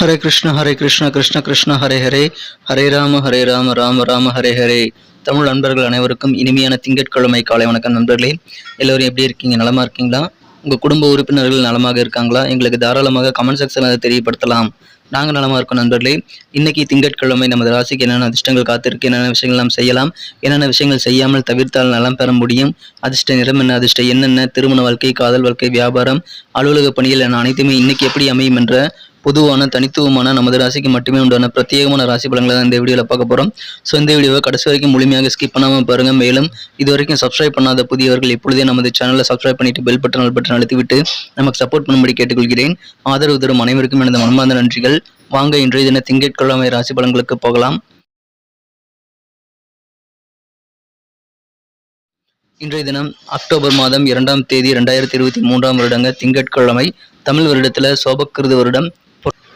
ஹரே கிருஷ்ண கிருஷ்ண கிருஷ்ண ஹரே ஹரே, ஹரே ராம ராம ராம ஹரே ஹரே. தமிழ் நண்பர்கள் அனைவருக்கும் இனிமையான திங்கட்கிழமை காலை வணக்கம் நண்பர்களே. எல்லோரும் எப்படி இருக்கீங்க? நலமா இருக்கீங்களா? உங்கள் குடும்ப உறுப்பினர்கள் நலமாக இருக்காங்களா? எங்களுக்கு தாராளமாக கமெண்ட் செக்ஷனில் அதை தெரியப்படுத்தலாம். நாங்கள் நலமாக இருக்கோம் நண்பர்களே. இன்னைக்கு திங்கட்கிழமை நமது ராசிக்கு என்னென்ன அதிர்ஷ்டங்கள் காத்திருக்கு, என்னென்ன விஷயங்கள் நாம் செய்யலாம், என்னென்ன விஷயங்கள் செய்யாமல் தவிர்த்தால் நலம் பெற முடியும், அதிர்ஷ்ட நிறம் என்ன, அதிர்ஷ்டம் என்னென்ன, திருமண வாழ்க்கை, காதல் வாழ்க்கை, வியாபாரம், அலுவலக பணிகள் என அனைத்துமே இன்னைக்கு எப்படி அமையும் என்ற பொதுவான தனித்துவமான நமது ராசிக்கு மட்டுமே உண்டான பிரத்யேகமான ராசி பலன்களை தான் இந்த வீடியோவில் பார்க்க போகிறோம். ஸோ இந்த வீடியோவை கடைசி வரைக்கும் முழுமையாக ஸ்கிப் பண்ணாமல் பாருங்கள். மேலும் இது வரைக்கும் சப்ஸ்கிரைப் பண்ணாத புதியவர்கள் இப்பொழுதே நமது சேனலை சப்ஸ்கிரைப் பண்ணிட்டு பெல் பட்டன் அழுத்திவிட்டு நமக்கு சப்போர்ட் பண்ணும்படி கேட்டுக்கொள்கிறேன். ஆதரவு தரும் அனைவருக்கும் எனது மனமார்ந்த நன்றிகள். வாங்க இன்றைய தின திங்கட்கிழமை ராசி பலன்களுக்கு போகலாம். இன்றைய தினம் அக்டோபர் மாதம் 2ஆம் தேதி 2023 வருடங்க திங்கட்கிழமை. தமிழ் வருடத்தில் சோபக்கிருது வருடம்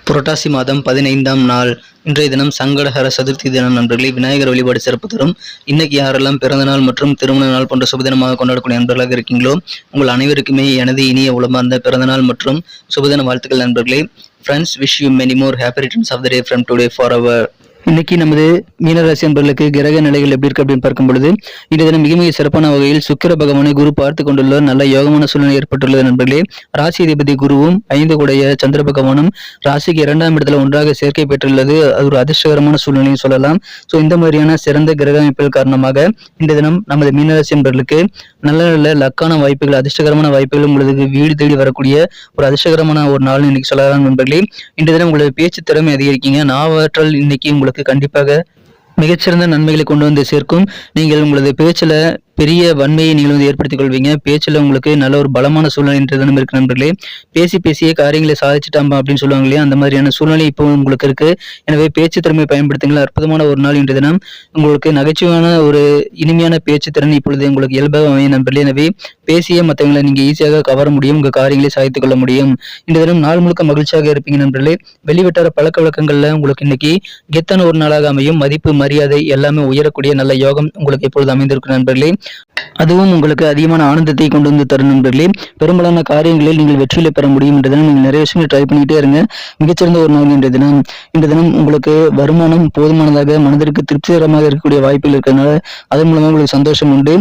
புரட்டாசி மாதம் 15ஆம் நாள். இன்றைய தினம் சங்கடஹர சதுர்த்தி தினம் நண்பர்களே. விநாயகர் வழிபாடு சிறப்பு தரும். இன்னைக்கு யாரெல்லாம் பிறந்த நாள் மற்றும் திருமண நாள் போன்ற சுபதினமாக கொண்டாடக்கூடிய நண்பர்களாக இருக்கீங்களோ உங்கள் அனைவருக்குமே எனது இனிய உளமார்ந்த பிறந்த நாள் மற்றும் சுபதின வாழ்த்துக்கள் நண்பர்களே. Friends, wish you many more happy returns of the day from today for our. இன்னைக்கு நமது மீனராசி அன்பர்களுக்கு கிரக நிலைகள் எப்படி இருக்கு அப்படின்னு பார்க்கும் பொழுது இன்றைய தினம் மிக மிக சிறப்பான வகையில் சுக்கிர பகவானை குரு பார்த்து கொண்டுள்ள நல்ல யோகமான சூழ்நிலை ஏற்பட்டுள்ளது நண்பர்களே. ராசி அதிபதி குருவும் 5 கூடைய சந்திர பகவானும் ராசிக்கு 2ஆம் இடத்துல ஒன்றாக சேர்க்கை பெற்றுள்ளது. அது ஒரு அதிர்ஷ்டகரமான சூழ்நிலையும் சொல்லலாம். ஸோ இந்த மாதிரியான சிறந்த கிரக அமைப்புகள் காரணமாக இன்றைய தினம் நமது மீனராசி அன்பர்களுக்கு நல்ல நல்ல லக்கான வாய்ப்புகள், அதிர்ஷ்டகரமான வாய்ப்புகள் உங்களுக்கு வீடு தேடி வரக்கூடிய ஒரு அதிர்ஷ்டகரமான ஒரு நாள் இன்னைக்கு சொல்லலாம் நண்பர்களே. இன்றைய தினம் உங்களது பேச்சு திறமை அதிகரிக்கீங்க. நாவாற்றல் இன்னைக்கு உங்களுக்கு கண்டிப்பாக மிகச்சிறந்த நன்மைகளை கொண்டு வந்து சேர்க்கும். நீங்கள் உங்களது பேச்சில் பெரிய வன்மையை நீங்கள் வந்து ஏற்படுத்திக் கொள்வீங்க. பேச்சில் உங்களுக்கு நல்ல ஒரு பலமான சூழ்நிலை இன்றைய தினம் இருக்கு நண்பர்களே. பேசிய காரியங்களை சாதிச்சுட்டாம்பா அப்படின்னு சொல்லுவாங்க இல்லையா, அந்த மாதிரியான சூழ்நிலை இப்போ உங்களுக்கு இருக்கு. எனவே பேச்சு திறமை பயன்படுத்துங்கள். அற்புதமான ஒரு நாள் இன்றைய தினம். உங்களுக்கு நகைச்சுவையான ஒரு இனிமையான பேச்சு திறன் இப்பொழுது உங்களுக்கு இயல்பாக அமையும் நண்பர்களே. எனவே பேசிய மற்றவங்களை நீங்க ஈஸியாக கவர முடியும், உங்க காரியங்களை சாதித்துக் கொள்ள முடியும். இன்றைய தினம் நாள் முழுக்க மகிழ்ச்சியாக இருப்பீங்க நண்பர்களே. வெளிவட்டார பழக்க வழக்கங்கள்ல உங்களுக்கு இன்னைக்கு கெத்தான ஒரு நாளாக அமையும். மதிப்பு, மரியாதை எல்லாமே உயரக்கூடிய நல்ல யோகம் உங்களுக்கு இப்பொழுது அமைந்திருக்கும் நண்பர்களே. அதுவும் உங்களுக்கு அதிகமான ஆனந்தத்தை கொண்டு வந்து தரும் நண்பர்களே. பெரும்பாலான காரியங்களில் நீங்கள் வெற்றியில பெற முடியும். என்ற தினம் நீங்கள் நிறைய விஷயங்களை ட்ரை பண்ணிட்டே இருங்க. மிகச்சிறந்த ஒரு நாள் இன்றைய தினம். இந்த தினம் உங்களுக்கு வருமானம் போதுமானதாக மனதிற்கு திருப்திகரமாக இருக்கக்கூடிய வாய்ப்புகள் இருக்கிறதுனால அதன் மூலமாக உங்களுக்கு சந்தோஷம் உண்டு.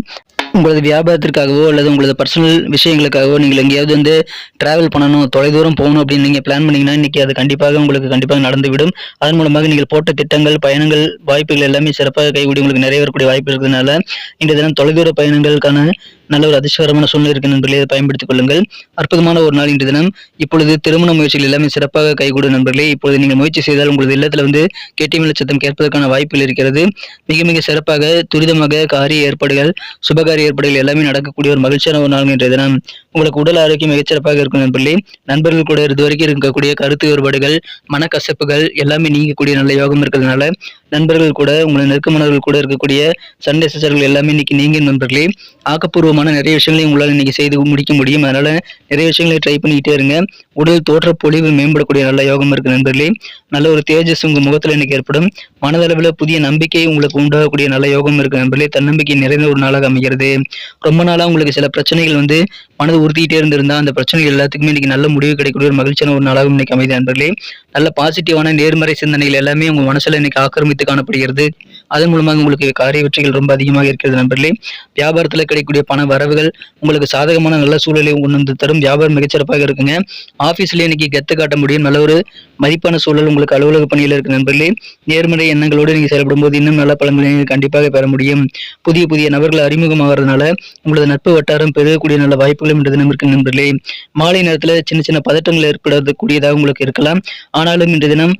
உங்களது வியாபாரத்திற்காகவோ அல்லது உங்களது பர்சனல் விஷயங்களுக்காகவோ நீங்கள் எங்கேயாவது வந்து டிராவல் பண்ணணும், தொலைதூரம் போகணும் அப்படின்னு நீங்கள் பிளான் பண்ணீங்கன்னா இன்னைக்கு அது கண்டிப்பாக நடந்துவிடும். அதன் மூலமாக நீங்கள் போட்ட திட்டங்கள், பயணங்கள், வாய்ப்புகள் எல்லாமே சிறப்பாக கைகூடி உங்களுக்கு நிறைய வரக்கூடிய வாய்ப்பு இருக்கிறதுனால இந்த தினம் தொலைதூர பயணங்களுக்கான நல்ல ஒரு அதிர்ஷ்டகரமான சூழ்நிலை இருக்கு நண்பர்களே. அதை பயன்படுத்திக் கொள்ளுங்கள். அற்புதமான ஒரு நாள் இன்றைய தினம். இப்பொழுது திருமண முயற்சிகள் எல்லாமே சிறப்பாக கைகூடும் நண்பர்களே. இப்பொழுது நீங்கள் முயற்சி செய்தால் உங்களது இல்லத்தில் வந்து கேட்டிமேள சத்தம் கேட்பதற்கான வாய்ப்புகள் இருக்கிறது. மிக மிக சிறப்பாக துரிதமாக காரிய ஏற்பாடுகள், சுபகாரிய ஏற்பாடுகள் எல்லாமே நடக்கக்கூடிய ஒரு மகிழ்ச்சியான ஒரு நாள் இன்றைய தினம். உங்களுக்கு உடல் ஆரோக்கியம் மிகச்சிறப்பாக இருக்கும் நண்பர்களே. நண்பர்கள் கூட இதுவரைக்கும் இருக்கக்கூடிய கருத்து வேறுபாடுகள், மனக்கசப்புகள் எல்லாமே நீங்கக்கூடிய நல்ல யோகம் இருக்கிறதுனால நண்பர்கள் கூட, உங்களது நெருக்கமானவர்கள் கூட இருக்கக்கூடிய சண்டை சச்சரவுகள் எல்லாமே இன்னைக்கு நீங்க நண்பர்களே. ஆக்கப்பூர்வமான நிறைய விஷயங்களை உங்களால் இன்னைக்கு செய்து முடிக்க முடியும். அதனால நிறைய விஷயங்களை ட்ரை பண்ணிக்கிட்டே இருங்க. உடல் தோற்ற பொலிவு மேம்படக்கூடிய நல்ல யோகம் இருக்கு நண்பர்களே. நல்ல ஒரு தேஜஸ் உங்க முகத்துல இன்னைக்கு ஏற்படும். மனதளவில் புதிய நம்பிக்கை உங்களுக்கு உண்டாகக்கூடிய நல்ல யோகம் இருக்கு நண்பர்களே. தன்னம்பிக்கை நிறைந்த ஒரு நாளாக அமைகிறது. ரொம்ப நாளா உங்களுக்கு சில பிரச்சனைகள் வந்து மனது உறுத்திக்கிட்டே இருந்திருந்தா அந்த பிரச்சனைகள் எல்லாத்துக்குமே இன்னைக்கு நல்ல முடிவு கிடைக்கக்கூடிய ஒரு மகிழ்ச்சியான ஒரு நாளாகவும் இன்னைக்கு அமைதி நண்பர்களே. நல்ல பாசிட்டிவான நேர்மறை சிந்தனைகள் எல்லாமே உங்க மனசுல இன்னைக்கு ஆக்கிரமித்து காணப்படுகிறது. அதன் மூலமாக உங்களுக்கு காரிய வெற்றிகள் ரொம்ப அதிகமாக இருக்கிறது நண்பர்களே. வியாபாரத்துல கிடைக்கக்கூடிய பண வரவுகள் உங்களுக்கு சாதகமான நல்ல சூழலை கொண்டு வந்து தரும். வியாபாரம் மிகச்சிறப்பாக இருக்குங்க. ஆபீஸ்ல இன்னைக்கு கெத்து காட்ட முடியும். நல்ல ஒரு மதிப்பான சூழல் உங்களுக்கு அலுவலக பணியில் இருக்கு நண்பர்களே. நேர்மறை எண்ணங்களோடு நீங்க செயல்படும் போது இன்னும் நல்ல பலன்களை கண்டிப்பாக பெற முடியும். புதிய நபர்கள் அறிமுகமாகறதுனால உங்களது நட்பு வட்டாரம் பெருகக்கூடிய நல்ல வாய்ப்புகளும் இன்று தினம் இருக்கு நண்பர்களே. மாலை நேரத்துல சின்ன பதட்டங்கள் ஏற்படக்கூடியதாக உங்களுக்கு இருக்கலாம். ஆனாலும் இன்று தினம்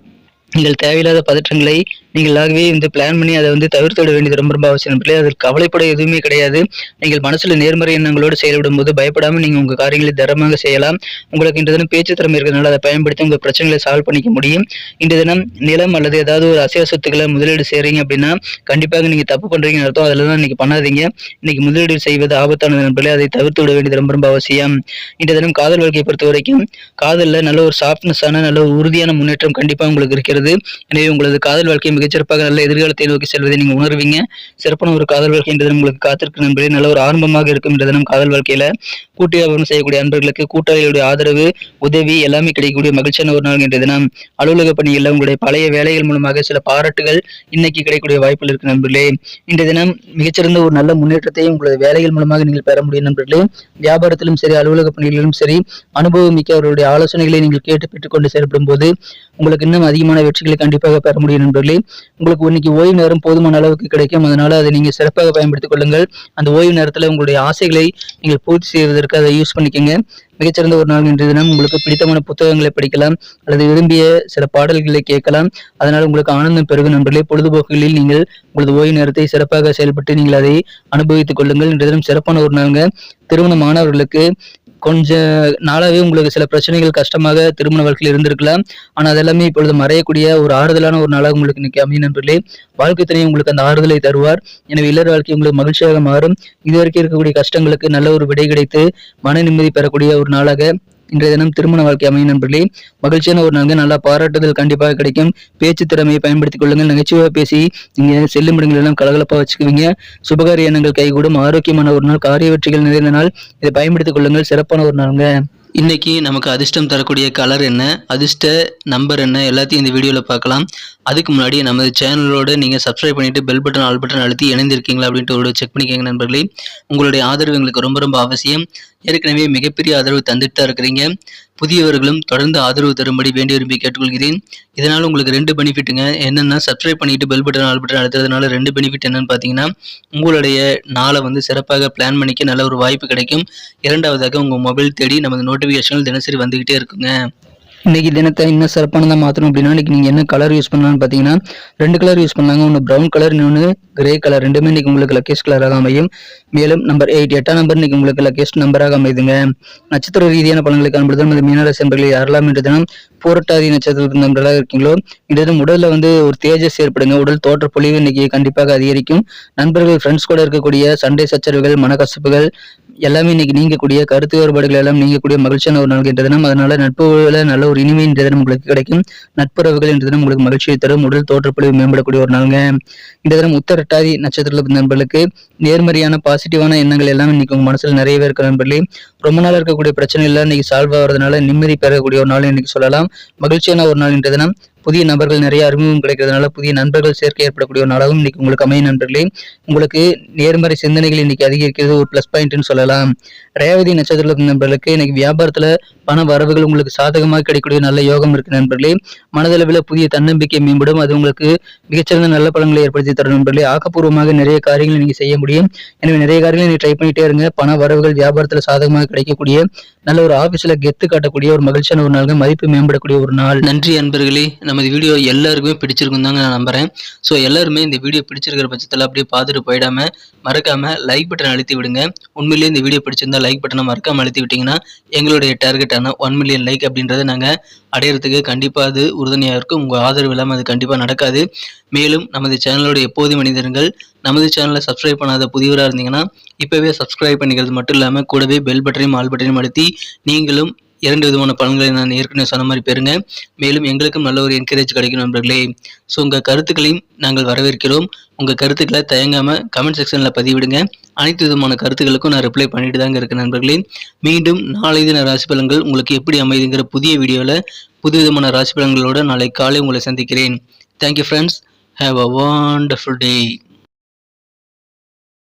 நீங்கள் தேவையில்லாத பதற்றங்களை நீங்களாகவே வந்து பிளான் பண்ணி அதை வந்து தவிர்த்து விட வேண்டியது ரொம்ப அவசியம் நண்பர்களே. அதற்கு கவலைப்பட எதுவுமே கிடையாது. நீங்கள் மனசுல நேர்மறை எண்ணங்களோடு செயல்படும் போது பயப்படாமல் நீங்க உங்க காரியங்களை தரமாக செய்யலாம். உங்களுக்கு இன்று தினம் பேச்சு திறமை இருக்கிறதுனால அதை பயன்படுத்தி உங்க பிரச்சனைகளை சால்வ் பண்ணிக்க முடியும். இன்று தினம் நிலம் அல்லது ஏதாவது ஒரு அசைய சொத்துக்களை முதலீடு செய்றீங்க அப்படின்னா கண்டிப்பாக நீங்க தப்பு பண்றீங்கன்னு அர்த்தம். அதில் தான் இன்னைக்கு பண்ணாதீங்க. இன்னைக்கு முதலீடு செய்வது ஆபத்தானது நண்பர்களே. அதை தவிர்த்து விட வேண்டியது ரொம்ப அவசியம். இன்று தினம் காதல் வாழ்க்கையை பொறுத்த வரைக்கும் காதலில் நல்ல ஒரு சாஃப்ட்னஸான நல்ல ஒரு உறுதியான முன்னேற்றம் கண்டிப்பாக உங்களுக்கு இருக்கிறது. இருக்கிறது. எனவே உங்களது காதல் வாழ்க்கை மிகச்சிறப்பாக நல்ல எதிர்காலத்தை நோக்கி செல்வதை நீங்க உணர்வீங்க. சிறப்பான ஒரு காதல் வாழ்க்கை என்ற தினம் உங்களுக்கு காத்திருக்கும் நண்பர்களே. நல்ல ஒரு ஆரம்பமாக இருக்கும் என்ற தினம் காதல் வாழ்க்கையில. கூட்டு வியாபாரம் செய்யக்கூடிய அன்பர்களுக்கு கூட்டாளிகளுடைய ஆதரவு, உதவி எல்லாமே கிடைக்கக்கூடிய மகிழ்ச்சியான ஒரு நாள் என்ற தினம். அலுவலக பணியில் உங்களுடைய பழைய வேலைகள் மூலமாக சில பாராட்டுகள் இன்னைக்கு கிடைக்கக்கூடிய வாய்ப்புகள் இருக்கு நண்பர்களே. இன்றைய தினம் மிகச்சிறந்த ஒரு நல்ல முன்னேற்றத்தை உங்களது வேலைகள் மூலமாக நீங்கள் பெற முடியும் நண்பர்களே. வியாபாரத்திலும் சரி, அலுவலக பணிகளிலும் சரி, அனுபவம் மிக்க அவர்களுடைய ஆலோசனைகளை நீங்கள் கேட்டு பெற்றுக்கொண்டு செயல்படும் போது உங்களுக்கு இன்னும் அதிகமான வெற்றிகளை கண்டிப்பாக பெற முடியும் நண்பர்களே. உங்களுக்கு இன்னைக்கு ஓய்வு நேரம் போதுமான அளவுக்கு கிடைக்கும். அதனால அதை நீங்க சிறப்பாக பயன்படுத்திக் கொள்ளுங்கள். அந்த ஓய்வு நேரத்தில் உங்களுடைய ஆசைகளை நீங்கள் பூர்த்தி செய்வதற்கு அதை யூஸ் பண்ணிக்கங்க. மிகச்சிறந்த ஒரு நாள் இன்றைய தினம். உங்களுக்கு பிடித்தமான புத்தகங்களை படிக்கலாம் அல்லது விரும்பிய சில பாடல்களை கேட்கலாம். அதனால் உங்களுக்கு ஆனந்தம் பெருகும் நண்பர்களே. பொழுதுபோக்குகளில் நீங்கள் உங்களது ஓய்வு நேரத்தை சிறப்பாக செயல்பட்டு நீங்கள் அதை அனுபவித்துக் கொள்ளுங்கள். இன்றைய தினம் சிறப்பான ஒரு நாளுங்க. திருமணமானவர்களுக்கு கொஞ்ச நாளாவே உங்களுக்கு சில பிரச்சனைகள் கஷ்டமாக திருமண வாழ்க்கையில் இருந்திருக்கலாம். ஆனா அதெல்லாமே இப்பொழுது மறையக்கூடிய ஒரு ஆறுதலான ஒரு நாளாக உங்களுக்கு இன்னைக்கு அமையும் நண்பர்களே. வாழ்க்கை துணை உங்களுக்கு அந்த ஆறுதலை தருவார். எனவே இல்லற வாழ்க்கை உங்களுக்கு மகிழ்ச்சியாக மாறும். இதுவரைக்கும் இருக்கக்கூடிய கஷ்டங்களுக்கு நல்ல ஒரு விடை கிடைத்து மன நிம்மதி பெறக்கூடிய ஒரு நாளாக இன்றைய தினம் திருமண வாழ்க்கை அமையும் நண்பர்களே. மகிழ்ச்சியான ஒரு நாள். நல்லா பாராட்டுதல் கண்டிப்பாக கிடைக்கும். பேச்சு திறமையை பயன்படுத்திக் கொள்ளுங்கள். நகைச்சுவை பேசி நீங்க செல்லும் இடங்கள் எல்லாம் கலகலப்பா வச்சுக்குவீங்க. சுபகாரிய எண்ணங்கள் கைகூடும். ஆரோக்கியமான ஒரு நாள். காரிய வெற்றிகள் நிறைந்த நாள். இதை பயன்படுத்திக் கொள்ளுங்கள். சிறப்பான ஒரு நாளுங்க. இன்னைக்கு நமக்கு அதிர்ஷ்டம் தரக்கூடிய கலர் என்ன, அதிர்ஷ்ட நம்பர் என்ன, எல்லாத்தையும் இந்த வீடியோவில் பார்க்கலாம். அதுக்கு முன்னாடி நமது சேனலோட நீங்கள் சப்ஸ்கிரைப் பண்ணிட்டு பெல் பட்டன் ஆல் பட்டன் அழுத்தி இணைந்திருக்கீங்களா அப்படின்ட்டு ஒரு செக் பண்ணிக்கோங்க நண்பர்களே. உங்களுடைய ஆதரவு எங்களுக்கு ரொம்ப ரொம்ப அவசியம். ஏற்கனவே மிகப்பெரிய ஆதரவு தந்துட்டு தான் இருக்கிறீங்க. புதியவர்களும் தொடர்ந்து ஆதரவு தரும்படி வேண்டி விரும்பி கேட்டுக்கொள்கிறேன். இதனால் உங்களுக்கு 2 பெனிஃபிட்டுங்க. என்னென்னா, சப்ஸ்கிரைப் பண்ணிட்டு பெல் பட்டன் ஆல் பட்டன் அழுத்துறதுனால 2 பெனிஃபிட் என்னன்னு பார்த்தீங்கன்னா, உங்களுடைய நாளை சிறப்பாக பிளான் பண்ணிக்க நல்ல ஒரு வாய்ப்பு கிடைக்கும். இரண்டாவதாக உங்கள் மொபைல் தேடி நமது நோட்டிஃபிகேஷன்கள் தினசரி வந்துகிட்டே இருக்குங்க. இன்னைக்கு தினத்தை இன்னும் சிறப்பானதாக மாற்றணும் அப்படின்னா இன்னைக்கு நீங்கள் என்ன கலர் யூஸ் பண்ணலாம்னு பார்த்தீங்கன்னா 2 கலர் யூஸ் பண்ணாங்க. ஒன்று ப்ரௌன் கலர், இன்னொன்று கிரே கலர். ரெண்டுமே இன்னைக்கு உங்களுக்கு லக்கேஸ்ட் கலராக அமையும். மேலும் நம்பர் 8 8ஆம் நம்பர் இன்னைக்கு உங்களுக்கு லக்கேஸ்ட் நம்பராக அமைதுங்க. நட்சத்திர ரீதியான பலன்களை காண்பது நமது மீனராசி நண்பர்களை யாரெல்லாம் இன்று தினம் பூரட்டாதி நட்சத்திரத்தின் நண்பர்களாக இருக்கீங்களோ இன்றைய தினம் உடல்ல ஒரு தேஜஸ் ஏற்படுங்க. உடல் தோற்ற பொலிவு இன்னைக்கு கண்டிப்பாக அதிகரிக்கும். நண்பர்கள் ஃப்ரெண்ட்ஸ் கூட இருக்கக்கூடிய சண்டை சச்சரவுகள், மனக்கசப்புகள் எல்லாமே இன்னைக்கு நீங்கக்கூடிய, கருத்து வேறுபாடுகள் எல்லாம் நீங்கக்கூடிய மகிழ்ச்சியான ஒரு நாள் என்ற தினம். அதனால நட்புல நல்ல ஒரு இனிமை என்ற தினம் உங்களுக்கு கிடைக்கும். நட்புறவுகள் என்ற தினம் உங்களுக்கு மகிழ்ச்சியை தரும். உடல் தோற்றப்பொழிவு மேம்படக்கூடிய ஒரு நாளுங்க. இந்த தினம் உத்தரட்டாதி நட்சத்திரத்தில் நண்பர்களுக்கு நேர்மறையான பாசிட்டிவான எண்ணங்கள் எல்லாம் இன்னைக்கு உங்க மனசுல நிறையவே இருக்கிற நண்பர்களே. ரொம்ப நாள் இருக்கக்கூடிய பிரச்சனை எல்லாம் இன்னைக்கு சால்வ் ஆகிறதுனால நிம்மதி பெறக்கூடிய ஒரு நாள் இன்னைக்கு சொல்லலாம். மகிழ்ச்சியான ஒரு நாள் என்ற தினம். புதிய நபர்கள் நிறைய அறிமுகம் கிடைக்கிறதுனால புதிய நண்பர்கள் சேர்க்கை ஏற்படக்கூடிய ஒரு நாளாகவும் இன்னைக்கு உங்களுக்கு அமையும் நண்பர்களே. உங்களுக்கு நேர்மறை சிந்தனைகள் இன்னைக்கு அதிகரிக்கிறது ஒரு பிளஸ் பாயிண்ட்னு சொல்லலாம். ரேவதி நட்சத்திரத்தின் நண்பர்களுக்கு இன்னைக்கு வியாபாரத்துல பண வரவுகள் உங்களுக்கு சாதகமாக கிடைக்கக்கூடிய நல்ல யோகம் இருக்கு நண்பர்களே. மனதளவில் புதிய தன்னம்பிக்கை மேம்படும். அது உங்களுக்கு மிகச்சிறந்த நல்ல பலன்களை ஏற்படுத்தி தரும் நண்பர்களே. ஆக்கப்பூர்வமாக நிறைய காரியங்களை நீங்க செய்ய முடியும். எனவே நிறைய காரியங்களை நீங்க ட்ரை பண்ணிட்டே இருங்க. பண வரவுகள் வியாபாரத்துல சாதகமாக கிடைக்கக்கூடிய நல்ல ஒரு ஆபீஸ்ல கெத்து காட்டக்கூடிய ஒரு மகிழ்ச்சியான ஒரு நாள், மதிப்பு மேம்படக்கூடிய ஒரு நாள். நன்றி அன்பர்களே. நமது வீடியோ எல்லாருக்குமே பிடிச்சிருக்கும் தாங்க நான் நம்புறேன். ஸோ எல்லாருமே இந்த வீடியோ பிடிச்சிருக்கிற பட்சத்தில் அப்படியே பார்த்துட்டு போயிடாம மறக்காம லைக் பட்டன் அழுத்தி விடுங்க. உண்மையிலேயே இந்த வீடியோ பிடிச்சிருந்தா லைக் பட்டனை மறக்காம அழுத்தி விட்டீங்கன்னா எங்களுடைய டார்கெட்டான 1 மில்லியன் லைக் அப்படின்றத நாங்கள் அடையிறதுக்கு கண்டிப்பாக அது உறுதுணையாக இருக்கும். உங்கள் ஆதரவு இல்லாமல் அது கண்டிப்பாக நடக்காது. மேலும் நமது சேனலோட எப்போதும் மனிதர்கள் நமது சேனலை சப்ஸ்கிரைப் பண்ணாத புதியவராக இருந்தீங்கன்னா இப்போவே சப்ஸ்கிரைப் பண்ணிக்கிறது மட்டும் இல்லாமல் கூடவே பெல் பட்டனையும் ஆல் பட்டனையும் அழுத்தி நீங்களும் 2 விதமான பலன்களை நான் ஏற்கனவே சொன்ன மாதிரி பெறுங்க. மேலும் எங்களுக்கும் நல்ல ஒரு என்கரேஜ் கிடைக்கும் நண்பர்களே. ஸோ உங்கள் கருத்துக்களையும் நாங்கள் வரவேற்கிறோம். உங்கள் கருத்துக்களை தயங்காமல் கமெண்ட் செக்ஷனில் பதிவிடுங்க. அனைத்து விதமான கருத்துக்களுக்கும் நான் ரிப்ளை பண்ணிட்டு தாங்க இருக்கேன் நண்பர்களே. மீண்டும் நாளை தின ராசி பலன்கள் உங்களுக்கு எப்படி அமைதுங்கிற புதிய வீடியோவில் புது விதமான ராசி பலன்களோட நாளை காலை உங்களை சந்திக்கிறேன். Thank you friends. Have a wonderful day.